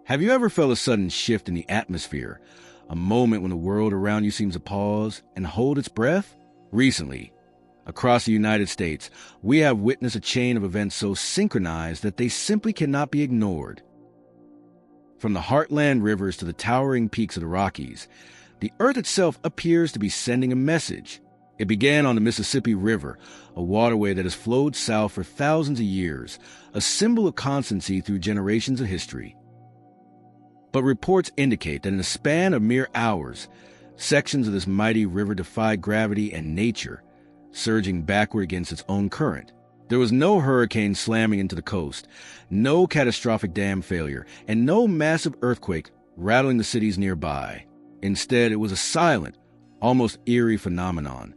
Have you ever felt a sudden shift in the atmosphere? A moment when the world around you seems to pause and hold its breath? Recently, across the United States, we have witnessed a chain of events so synchronized that they simply cannot be ignored. From the heartland rivers to the towering peaks of the Rockies, the Earth itself appears to be sending a message. It began on the Mississippi River, a waterway that has flowed south for thousands of years, a symbol of constancy through generations of history. But reports indicate that in a span of mere hours, sections of this mighty river defied gravity and nature, surging backward against its own current. There was no hurricane slamming into the coast, no catastrophic dam failure, and no massive earthquake rattling the cities nearby. Instead, it was a silent, almost eerie phenomenon.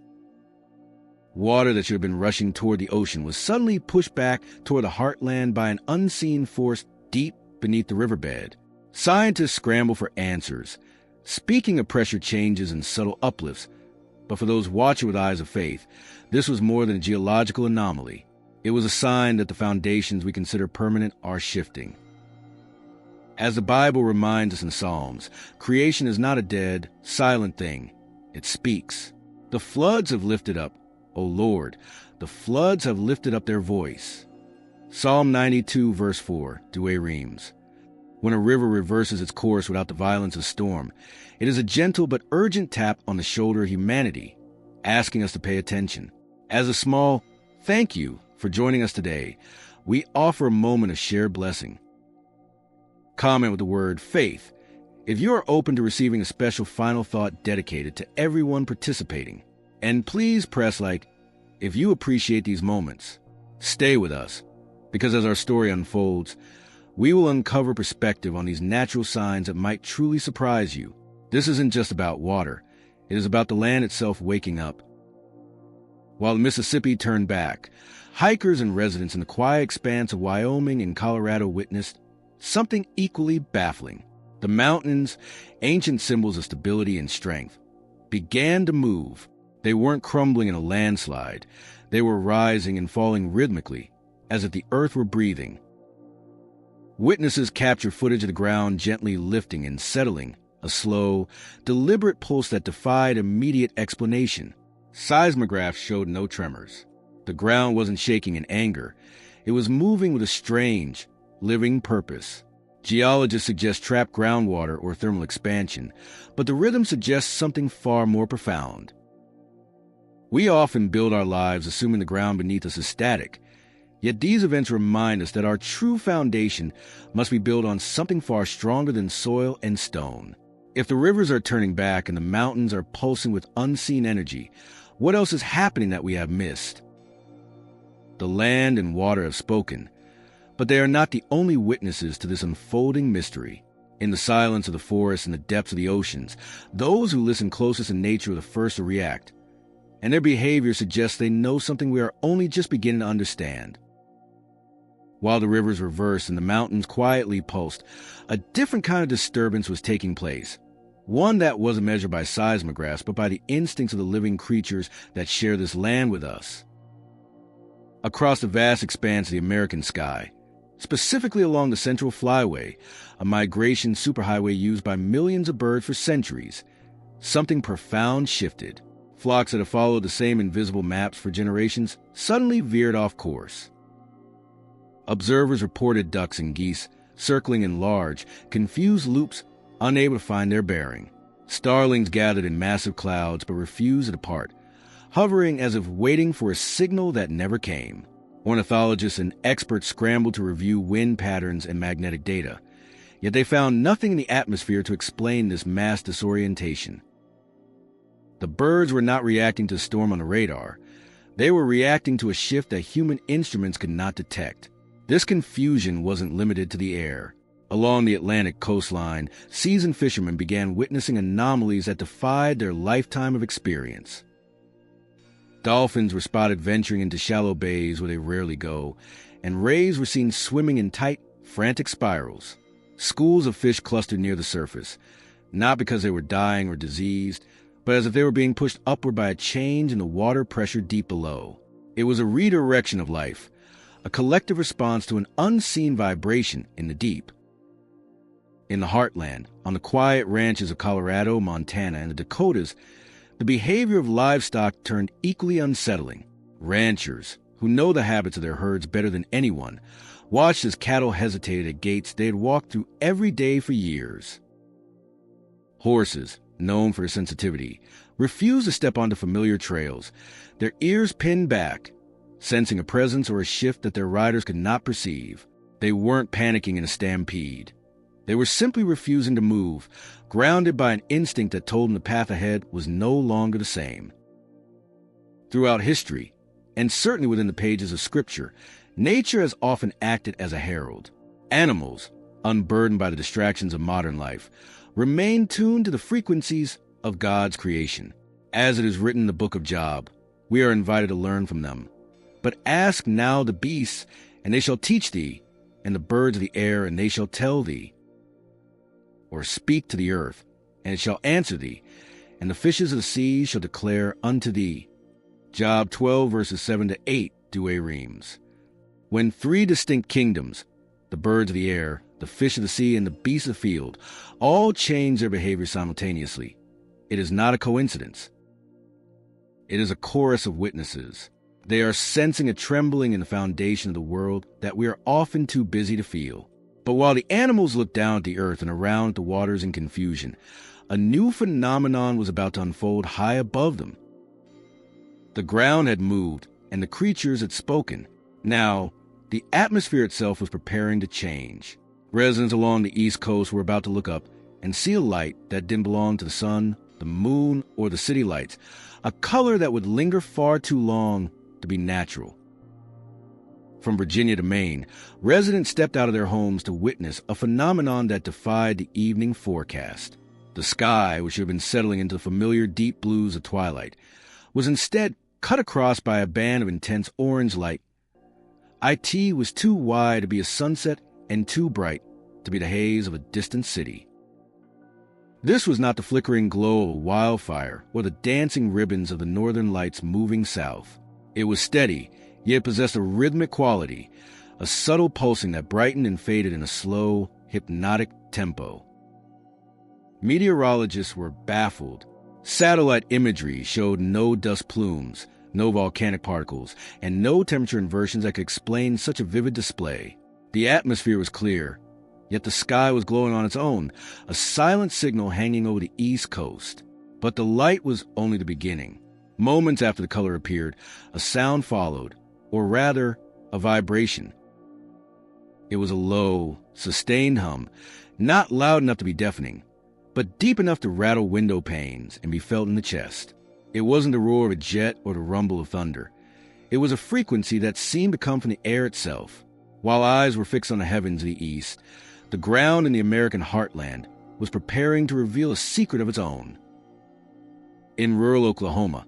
Water that should have been rushing toward the ocean was suddenly pushed back toward the heartland by an unseen force deep beneath the riverbed. Scientists scramble for answers, speaking of pressure changes and subtle uplifts, but for those watching with eyes of faith, this was more than a geological anomaly. It was a sign that the foundations we consider permanent are shifting. As the Bible reminds us in Psalms, creation is not a dead, silent thing. It speaks. The floods have lifted up, O Lord, the floods have lifted up their voice. Psalm 92, verse 4, Douay Rheims. When a river reverses its course without the violence of storm, it is a gentle but urgent tap on the shoulder of humanity, asking us to pay attention. As a small thank you for joining us today, we offer a moment of shared blessing. Comment with the word faith if you are open to receiving a special final thought dedicated to everyone participating. And please press like if you appreciate these moments. Stay with us, because as our story unfolds, we will uncover perspective on these natural signs that might truly surprise you. This isn't just about water. It is about the land itself waking up. While the Mississippi turned back, hikers and residents in the quiet expanse of Wyoming and Colorado witnessed something equally baffling. The mountains, ancient symbols of stability and strength, began to move. They weren't crumbling in a landslide. They were rising and falling rhythmically, as if the earth were breathing. Witnesses captured footage of the ground gently lifting and settling, a slow, deliberate pulse that defied immediate explanation. Seismographs showed no tremors. The ground wasn't shaking in anger. It was moving with a strange, living purpose. Geologists suggest trapped groundwater or thermal expansion, but the rhythm suggests something far more profound. We often build our lives assuming the ground beneath us is static. Yet these events remind us that our true foundation must be built on something far stronger than soil and stone. If the rivers are turning back and the mountains are pulsing with unseen energy, what else is happening that we have missed? The land and water have spoken, but they are not the only witnesses to this unfolding mystery. In the silence of the forests and the depths of the oceans, those who listen closest in nature are the first to react, and their behavior suggests they know something we are only just beginning to understand. While the rivers reversed and the mountains quietly pulsed, a different kind of disturbance was taking place. One that wasn't measured by seismographs, but by the instincts of the living creatures that share this land with us. Across the vast expanse of the American sky, specifically along the Central Flyway, a migration superhighway used by millions of birds for centuries, something profound shifted. Flocks that have followed the same invisible maps for generations suddenly veered off course. Observers reported ducks and geese circling in large, confused loops, unable to find their bearing. Starlings gathered in massive clouds but refused to depart, hovering as if waiting for a signal that never came. Ornithologists and experts scrambled to review wind patterns and magnetic data, yet they found nothing in the atmosphere to explain this mass disorientation. The birds were not reacting to a storm on the radar. They were reacting to a shift that human instruments could not detect. This confusion wasn't limited to the air. Along the Atlantic coastline, seasoned fishermen began witnessing anomalies that defied their lifetime of experience. Dolphins were spotted venturing into shallow bays where they rarely go, and rays were seen swimming in tight, frantic spirals. Schools of fish clustered near the surface, not because they were dying or diseased, but as if they were being pushed upward by a change in the water pressure deep below. It was a redirection of life, a collective response to an unseen vibration in the deep. In the heartland, on the quiet ranches of Colorado, Montana, and the Dakotas, the behavior of livestock turned equally unsettling. Ranchers, who know the habits of their herds better than anyone, watched as cattle hesitated at gates they had walked through every day for years. Horses, known for their sensitivity, refused to step onto familiar trails, their ears pinned back, sensing a presence or a shift that their riders could not perceive. They weren't panicking in a stampede. They were simply refusing to move, grounded by an instinct that told them the path ahead was no longer the same. Throughout history, and certainly within the pages of Scripture, nature has often acted as a herald. Animals, unburdened by the distractions of modern life, remain tuned to the frequencies of God's creation. As it is written in the book of Job, we are invited to learn from them. But ask now the beasts, and they shall teach thee, and the birds of the air, and they shall tell thee. Or speak to the earth, and it shall answer thee, and the fishes of the sea shall declare unto thee. Job 12, verses 7 to 8, Douay Rheims. When three distinct kingdoms, the birds of the air, the fish of the sea, and the beasts of the field, all change their behavior simultaneously, it is not a coincidence. It is a chorus of witnesses. They are sensing a trembling in the foundation of the world that we are often too busy to feel. But while the animals looked down at the earth and around at the waters in confusion, a new phenomenon was about to unfold high above them. The ground had moved, and the creatures had spoken. Now, the atmosphere itself was preparing to change. Residents along the East Coast were about to look up and see a light that didn't belong to the sun, the moon, or the city lights, a color that would linger far too long to be natural. From Virginia to Maine, residents stepped out of their homes to witness a phenomenon that defied the evening forecast. The sky, which had been settling into the familiar deep blues of twilight, was instead cut across by a band of intense orange light. IT was too wide to be a sunset and too bright to be the haze of a distant city. This was not the flickering glow of a wildfire or the dancing ribbons of the northern lights moving south. It was steady, yet possessed a rhythmic quality, a subtle pulsing that brightened and faded in a slow, hypnotic tempo. Meteorologists were baffled. Satellite imagery showed no dust plumes, no volcanic particles, and no temperature inversions that could explain such a vivid display. The atmosphere was clear, yet the sky was glowing on its own, a silent signal hanging over the East Coast. But the light was only the beginning. Moments after the color appeared, a sound followed, or rather, a vibration. It was a low, sustained hum, not loud enough to be deafening, but deep enough to rattle window panes and be felt in the chest. It wasn't the roar of a jet or the rumble of thunder. It was a frequency that seemed to come from the air itself. While eyes were fixed on the heavens of the east, the ground in the American heartland was preparing to reveal a secret of its own. In rural Oklahoma,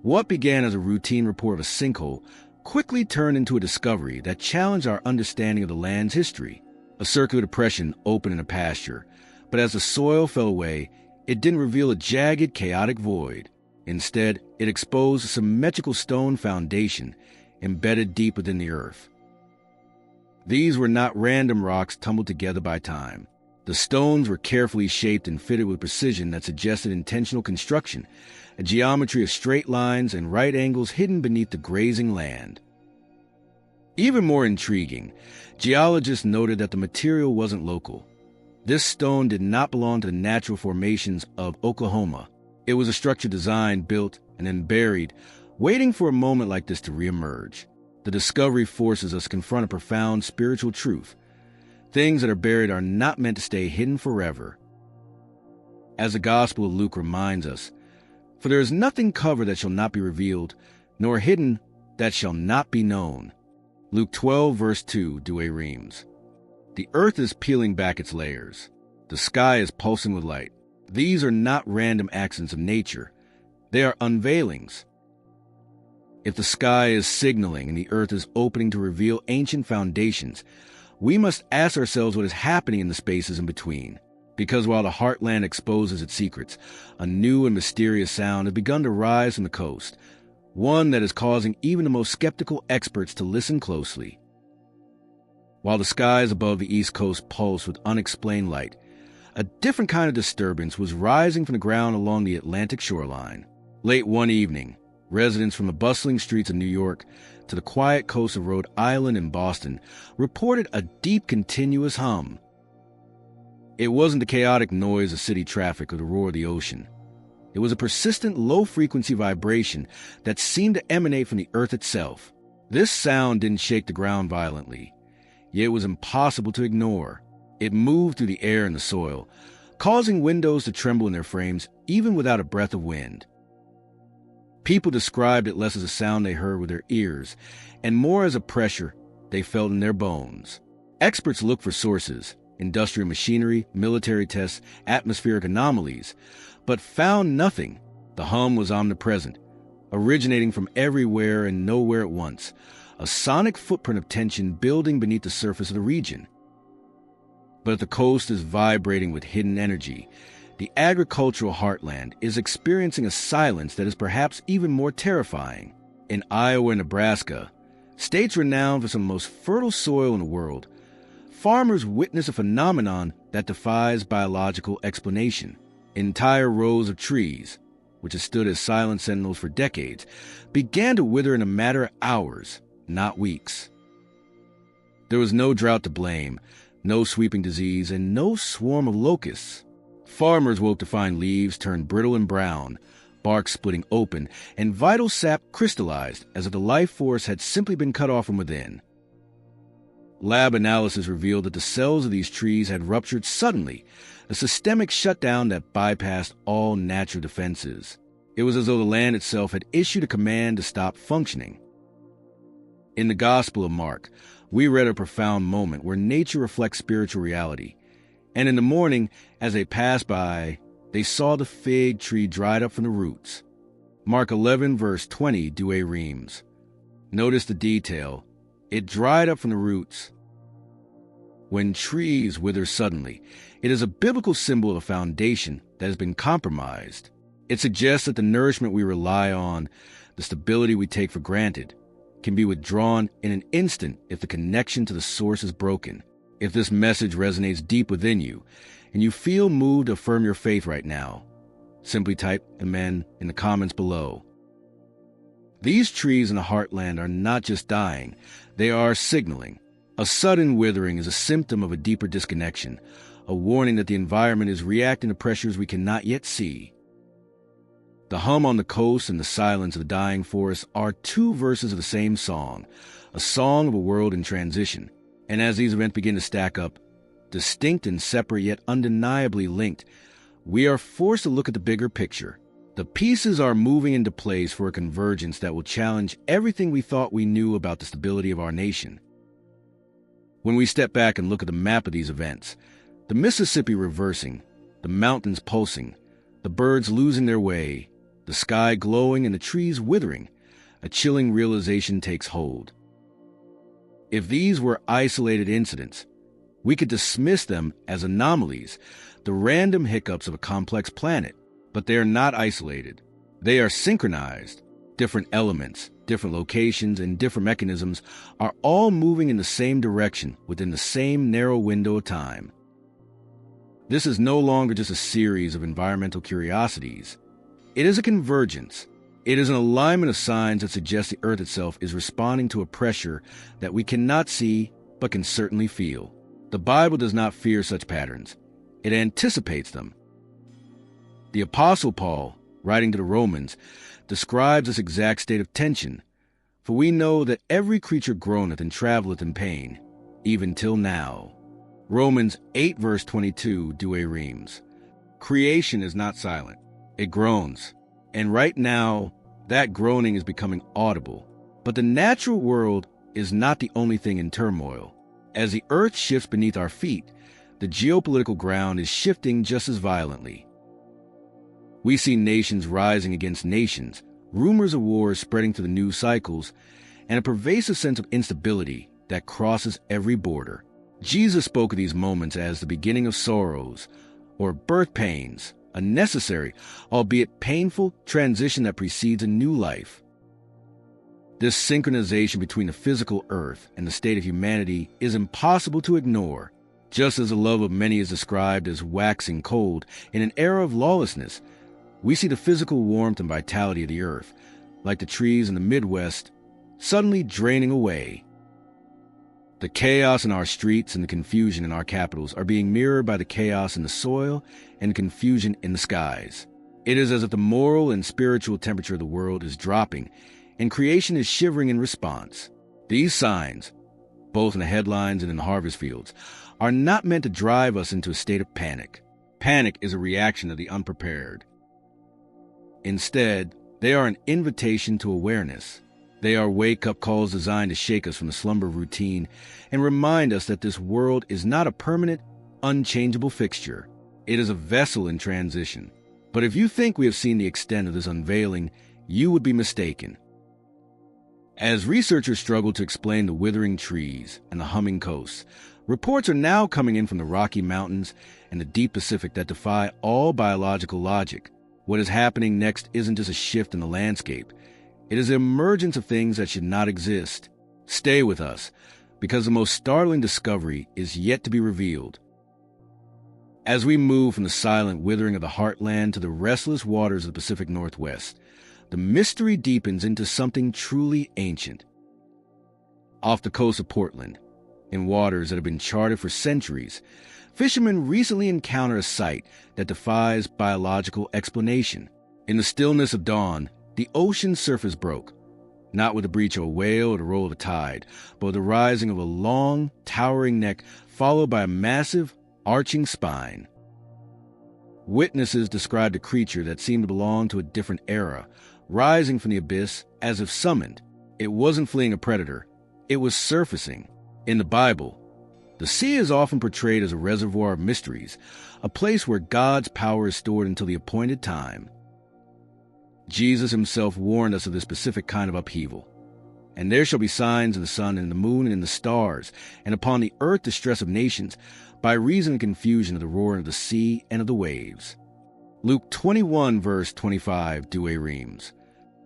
what began as a routine report of a sinkhole quickly turned into a discovery that challenged our understanding of the land's history. A circular depression opened in a pasture, but as the soil fell away, it didn't reveal a jagged, chaotic void. Instead, it exposed a symmetrical stone foundation embedded deep within the earth. These were not random rocks tumbled together by time. The stones were carefully shaped and fitted with precision that suggested intentional construction, a geometry of straight lines and right angles hidden beneath the grazing land. Even more intriguing, geologists noted that the material wasn't local. This stone did not belong to the natural formations of Oklahoma. It was a structure designed, built, and then buried, waiting for a moment like this to reemerge. The discovery forces us to confront a profound spiritual truth. Things that are buried are not meant to stay hidden forever. As the Gospel of Luke reminds us, for there is nothing covered that shall not be revealed, nor hidden that shall not be known. Luke 12, verse 2, Douay Rheims. The earth is peeling back its layers. The sky is pulsing with light. These are not random accidents of nature. They are unveilings. If the sky is signaling and the earth is opening to reveal ancient foundations, we must ask ourselves what is happening in the spaces in between. Because while the heartland exposes its secrets, a new and mysterious sound has begun to rise from the coast, one that is causing even the most skeptical experts to listen closely. While the skies above the East Coast pulse with unexplained light, A different kind of disturbance was rising from the ground along the Atlantic shoreline. Late one evening, residents from the bustling streets of New York to the quiet coast of Rhode Island and Boston reported a deep, continuous hum. It wasn't the chaotic noise of city traffic or the roar of the ocean. It was a persistent, low-frequency vibration that seemed to emanate from the earth itself. This sound didn't shake the ground violently, yet it was impossible to ignore. It moved through the air and the soil, causing windows to tremble in their frames even without a breath of wind. People described it less as a sound they heard with their ears and more as a pressure they felt in their bones. Experts looked for sources, industrial machinery, military tests, atmospheric anomalies, but found nothing. The hum was omnipresent, originating from everywhere and nowhere at once, a sonic footprint of tension building beneath the surface of the region. But if the coast is vibrating with hidden energy, the agricultural heartland is experiencing a silence that is perhaps even more terrifying. In Iowa and Nebraska, states renowned for some of the most fertile soil in the world, farmers witness a phenomenon that defies biological explanation. Entire rows of trees, which had stood as silent sentinels for decades, began to wither in a matter of hours, not weeks. There was no drought to blame, no sweeping disease, and no swarm of locusts. Farmers woke to find leaves turned brittle and brown, bark splitting open, and vital sap crystallized as if the life force had simply been cut off from within. Lab analysis revealed that the cells of these trees had ruptured suddenly, a systemic shutdown that bypassed all natural defenses. It was as though the land itself had issued a command to stop functioning. In the Gospel of Mark, we read a profound moment where nature reflects spiritual reality. And in the morning, as they passed by, they saw the fig tree dried up from the roots. Mark 11, verse 20, Douay Rheims. Notice the detail. It dried up from the roots. When trees wither suddenly, it is a biblical symbol of a foundation that has been compromised. It suggests that the nourishment we rely on, the stability we take for granted, can be withdrawn in an instant if the connection to the source is broken. If this message resonates deep within you, and you feel moved to affirm your faith right now, simply type Amen in the comments below. These trees in the heartland are not just dying, they are signaling. A sudden withering is a symptom of a deeper disconnection, a warning that the environment is reacting to pressures we cannot yet see. The hum on the coast and the silence of the dying forest are two verses of the same song, a song of a world in transition. And as these events begin to stack up, distinct and separate yet undeniably linked, we are forced to look at the bigger picture. The pieces are moving into place for a convergence that will challenge everything we thought we knew about the stability of our nation. When we step back and look at the map of these events, the Mississippi reversing, the mountains pulsing, the birds losing their way, the sky glowing and the trees withering, a chilling realization takes hold. If these were isolated incidents, we could dismiss them as anomalies, the random hiccups of a complex planet. But they are not isolated. They are synchronized. Different elements, different locations, and different mechanisms are all moving in the same direction within the same narrow window of time. This is no longer just a series of environmental curiosities. It is a convergence. It is an alignment of signs that suggest the Earth itself is responding to a pressure that we cannot see but can certainly feel. The Bible does not fear such patterns. It anticipates them. The Apostle Paul, writing to the Romans, describes this exact state of tension. For we know that every creature groaneth and travelleth in pain, even till now. Romans 8 verse 22, Douay Rheims. Creation is not silent. It groans. And right now, that groaning is becoming audible. But the natural world is not the only thing in turmoil. As the earth shifts beneath our feet, the geopolitical ground is shifting just as violently. We see nations rising against nations, rumors of wars spreading through the news cycles, and a pervasive sense of instability that crosses every border. Jesus spoke of these moments as the beginning of sorrows, or birth pains, a necessary, albeit painful, transition that precedes a new life. This synchronization between the physical earth and the state of humanity is impossible to ignore. Just as the love of many is described as waxing cold in an era of lawlessness, we see the physical warmth and vitality of the earth, like the trees in the Midwest, suddenly draining away. The chaos in our streets and the confusion in our capitals are being mirrored by the chaos in the soil and confusion in the skies. It is as if the moral and spiritual temperature of the world is dropping, and creation is shivering in response. These signs, both in the headlines and in the harvest fields, are not meant to drive us into a state of panic. Panic is a reaction of the unprepared. Instead, they are an invitation to awareness. They are wake-up calls designed to shake us from the slumber routine and remind us that this world is not a permanent, unchangeable fixture. It is a vessel in transition. But if you think we have seen the extent of this unveiling, you would be mistaken. As researchers struggle to explain the withering trees and the humming coasts, reports are now coming in from the Rocky Mountains and the deep Pacific that defy all biological logic. What is happening next isn't just a shift in the landscape. It is the emergence of things that should not exist. Stay with us, because the most startling discovery is yet to be revealed. As we move from the silent withering of the heartland to the restless waters of the Pacific Northwest, the mystery deepens into something truly ancient. Off the coast of Portland, in waters that have been charted for centuries, fishermen recently encounter a sight that defies biological explanation. In the stillness of dawn, the ocean's surface broke, not with the breach of a whale or the roll of a tide, but with the rising of a long, towering neck followed by a massive, arching spine. Witnesses described a creature that seemed to belong to a different era, rising from the abyss as if summoned. It wasn't fleeing a predator. It was surfacing. In the Bible, the sea is often portrayed as a reservoir of mysteries, a place where God's power is stored until the appointed time. Jesus himself warned us of this specific kind of upheaval. And there shall be signs in the sun and in the moon and in the stars, and upon the earth distress of nations, by reason and confusion of the roaring of the sea and of the waves. Luke 21 verse 25 Douay Rheims.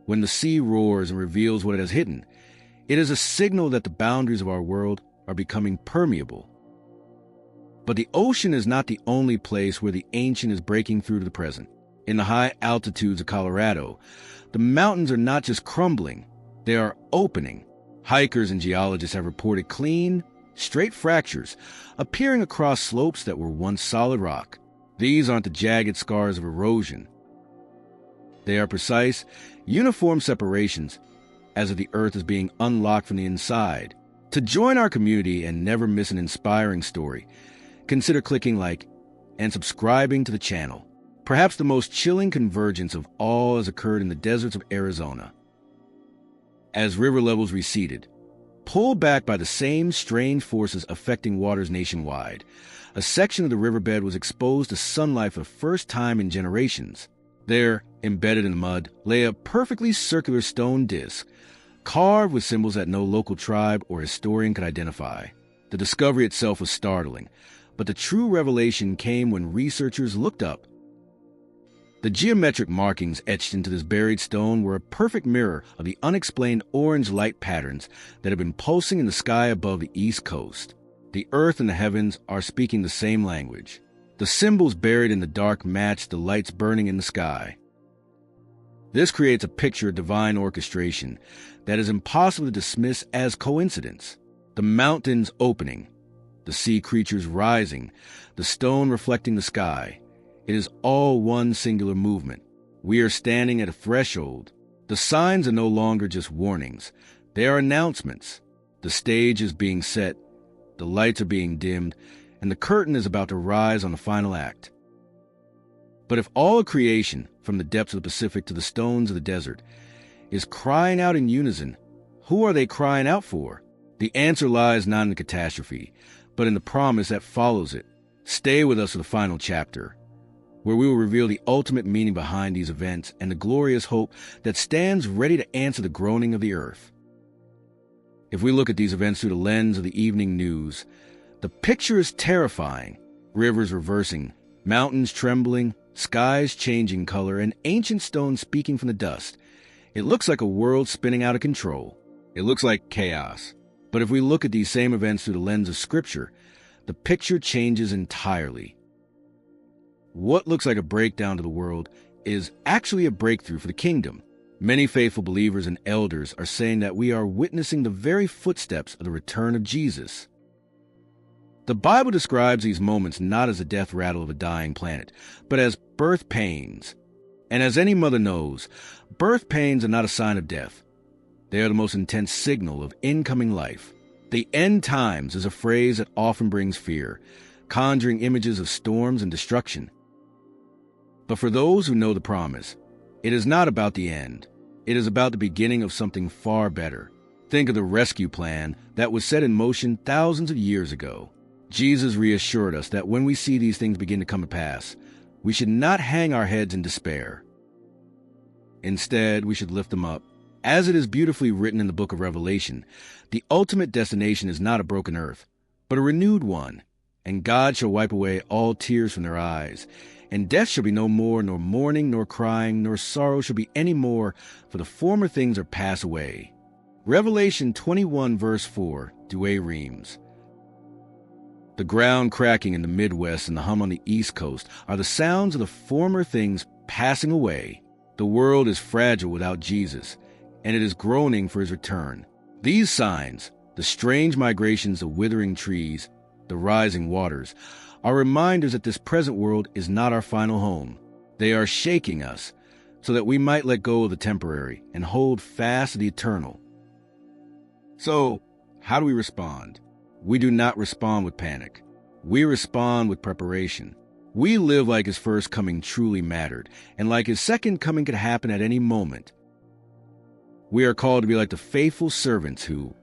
When the sea roars and reveals what it has hidden, it is a signal that the boundaries of our world are becoming permeable. But the ocean is not the only place where the ancient is breaking through to the present. In the high altitudes of Colorado, the mountains are not just crumbling, they are opening. Hikers and geologists have reported clean, straight fractures appearing across slopes that were once solid rock. These aren't the jagged scars of erosion. They are precise, uniform separations, as if the earth is being unlocked from the inside. To join our community and never miss an inspiring story, consider clicking like and subscribing to the channel. Perhaps the most chilling convergence of all has occurred in the deserts of Arizona. As river levels receded, pulled back by the same strange forces affecting waters nationwide, a section of the riverbed was exposed to sunlight for the first time in generations. There, embedded in the mud, lay a perfectly circular stone disc, carved with symbols that no local tribe or historian could identify. The discovery itself was startling, but the true revelation came when researchers looked up. The geometric markings etched into this buried stone were a perfect mirror of the unexplained orange light patterns that had been pulsing in the sky above the East Coast. The earth and the heavens are speaking the same language. The symbols buried in the dark match the lights burning in the sky. This creates a picture of divine orchestration that is impossible to dismiss as coincidence. The mountains opening, the sea creatures rising, the stone reflecting the sky. It is all one singular movement. We are standing at a threshold. The signs are no longer just warnings. They are announcements. The stage is being set, the lights are being dimmed, and the curtain is about to rise on the final act. But if all of creation, from the depths of the Pacific to the stones of the desert, is crying out in unison, who are they crying out for? The answer lies not in the catastrophe, but in the promise that follows it. Stay with us for the final chapter, where we will reveal the ultimate meaning behind these events and the glorious hope that stands ready to answer the groaning of the earth. If we look at these events through the lens of the evening news, the picture is terrifying. Rivers reversing, mountains trembling, skies changing color, and ancient stones speaking from the dust. It looks like a world spinning out of control. It looks like chaos. But if we look at these same events through the lens of Scripture, the picture changes entirely. What looks like a breakdown to the world is actually a breakthrough for the kingdom. Many faithful believers and elders are saying that we are witnessing the very footsteps of the return of Jesus. The Bible describes these moments not as a death rattle of a dying planet, but as birth pains. And as any mother knows, birth pains are not a sign of death. They are the most intense signal of incoming life. The end times is a phrase that often brings fear, conjuring images of storms and destruction. But for those who know the promise, it is not about the end. It is about the beginning of something far better. Think of the rescue plan that was set in motion thousands of years ago. Jesus reassured us that when we see these things begin to come to pass, we should not hang our heads in despair. Instead, we should lift them up. As it is beautifully written in the book of Revelation, the ultimate destination is not a broken earth, but a renewed one. And God shall wipe away all tears from their eyes. And death shall be no more, nor mourning, nor crying, nor sorrow shall be any more, for the former things are passed away. Revelation 21 verse 4, Douay Rheims. The ground cracking in the Midwest and the hum on the East Coast are the sounds of the former things passing away. The world is fragile without Jesus, and it is groaning for his return. These signs, the strange migrations of withering trees, the rising waters, are reminders that this present world is not our final home. They are shaking us so that we might let go of the temporary and hold fast to the eternal. So, how do we respond? We do not respond with panic. We respond with preparation. We live like his first coming truly mattered, and like his second coming could happen at any moment. We are called to be like the faithful servants who,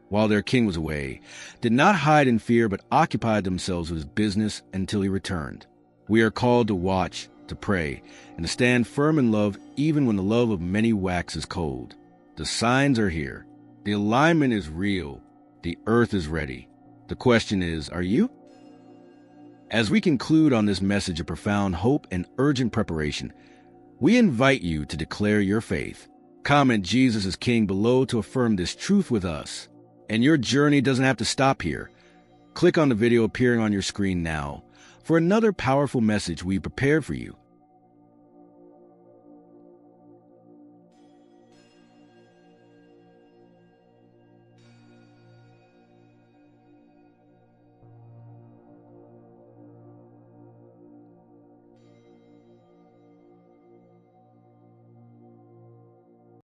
while their king was away, did not hide in fear but occupied themselves with his business until he returned. We are called to watch, to pray, and to stand firm in love even when the love of many waxes cold. The signs are here. The alignment is real. The earth is ready. The question is, are you? As we conclude on this message of profound hope and urgent preparation, we invite you to declare your faith. Comment Jesus is King below to affirm this truth with us. And your journey doesn't have to stop here. Click on the video appearing on your screen now for another powerful message we prepared for you.